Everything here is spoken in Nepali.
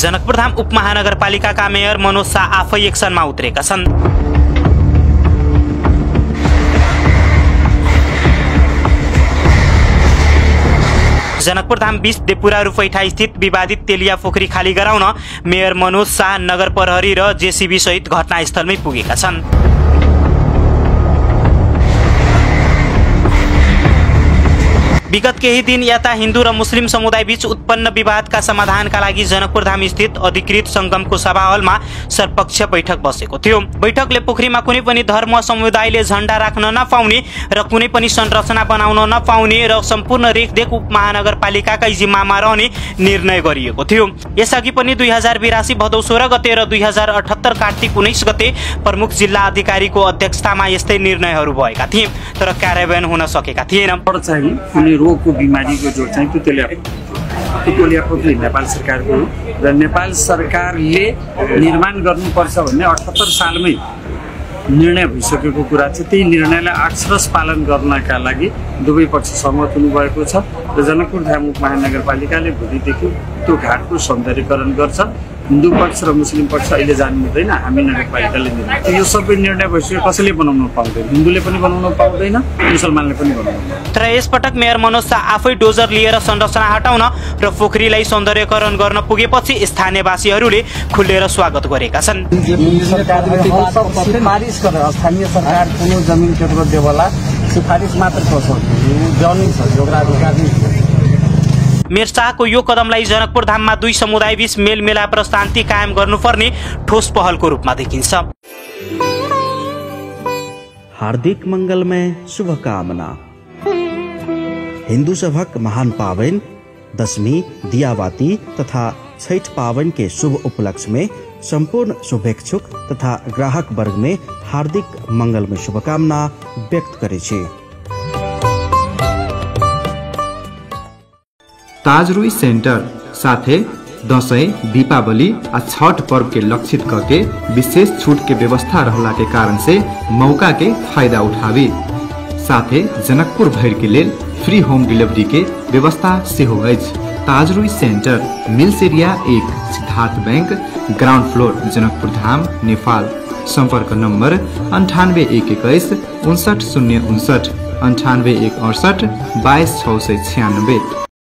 जनकपुरधाम उपमहानगरपालिकाका मेयर मनोज शाह आफै एक्सनमा उत्रेका छन्। जनकपुरधाम 20 देपुरा रुपैठा स्थित विवादित तेलिया पोखरी खाली गराउन मेयर मनोज शाह, नगर प्रहरी र जेसीबी सहित घटनास्थलमै पुगेका छन्। विगत केही दिन यता हिन्दू र मुस्लिम समुदाय बीच उत्पन्न विवादका समाधानका लागि जनकपुरधाम स्थित अधिकृत संगमको सभा हलमा सर्वपक्षीय बैठक बसेको थियो। बैठकले पोखरीमा कुनै पनि धर्म समुदायले झण्डा राख्न नपाउने र कुनै पनि संरचना बनाउन नपाउने र सम्पूर्ण रेखदेख उपमहानगरपालिकाकै जिम्मामा रहने निर्णय गरिएको थियो। यसअघि पनि 2082 भदौ 16 गते र 2078 कार्तिक 19 गते प्रमुख जिल्ला अधिकारीको अध्यक्षतामा यस्तै निर्णयहरू भएका थिए, तर कार्यान्वयन हुन सकेका थिएन। रोगको बिमारीको जो चाहिँ त्यो तेलिया पोखरी नेपाल सरकारको हो र नेपाल सरकारले निर्माण गर्नुपर्छ भन्ने 78 सालमै निर्णय भइसकेको कुरा छ। त्यही निर्णयलाई अक्षरश पालन गर्नका लागि दुवै पक्ष सहमत हुनुभएको छ र जनकपुरधाम उपमहानगरपालिकाले भोलिदेखि त्यो घाटको सौन्दर्यीकरण गर्छ। हिन्दू पक्ष र मुस्लिम पक्ष अहिले जानु हुँदैन, हामी नगरपालिकाले निर्णय। यो सबै निर्णय भइसक्यो, कसैले बनाउन पाउँदैन, हिन्दूले पनि बनाउन पाउँदैन, मुसलमानले पनि बनाउन। तर यसपटक मेयर मनोज शाह आफै डोजर लिएर संरचना हटाउन र पोखरीलाई सौन्दर्यीकरण गर्न पुगेपछि स्थानीयवासीहरूले खुलेर स्वागत गरेका छन्। स्थानीय सरकार कुनै जमिन क्षेत्र देवला सिफारिस मात्र गर्छ, जमिन छ जोग्राफी। मेयर शाहको यो कदमलाई जनकपुरधाममा दुई समुदाय बीच मेलमिलाप र शान्ति कायम गर्नुपर्ने ठोस पहलको रूपमा देखिन्छ। हार्दिक मंगलमय शुभकामना। हिंदू सभक महान पावन दशमी, दियाबाती तथा छठ पावन के शुभ उपलक्ष्य में संपूर्ण शुभेच्छुक तथा ग्राहक वर्ग में हार्दिक मंगलमय शुभकामना व्यक्त करे छी। ताजरुई सेंटर साथे दशैं, दीपावली आ छठ पर्व के लक्षित करके विशेष छूट के व्यवस्था रहला के कारण से मौका के फायदा उठावी। साथे जनकपुर भर के लेल फ्री होम डिलीवरी के व्यवस्था से हो। ताजरुई centre mills area 1 Siddhartha bank ground floor Janakpur Dham Nepal. संपर्क नंबर 98 121 59 059 98 168 22 696।